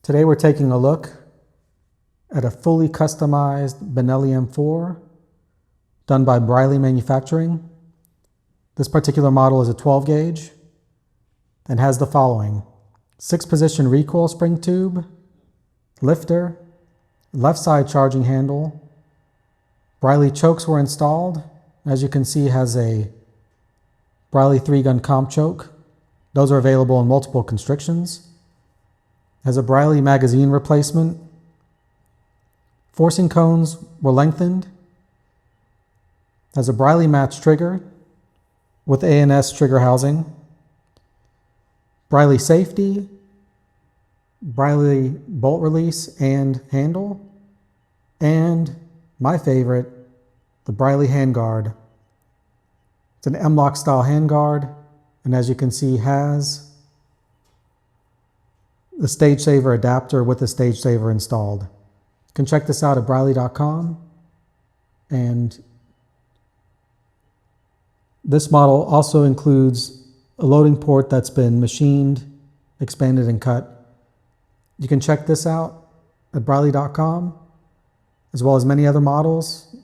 Today we're taking a look at a fully customized Benelli M4 done by Briley Manufacturing. This particular model is a 12 gauge and has the following: 6-position recoil spring tube, lifter, left side charging handle. Briley chokes were installed. As you can see, has a Briley 3-gun comp choke. Those are available in multiple constrictions. Has a Briley magazine replacement. Forcing cones were lengthened. Has a Briley match trigger with A&S Trigger Housing. Briley safety, Briley bolt release and handle, and my favorite, the Briley Handguard. It's an M-Lok style handguard, and as you can see, has the stage saver adapter with the stage saver installed. You can check this out at Briley.com, and this model also includes a loading port that's been machined, expanded, and cut. You can check this out at Briley.com, as well as many other models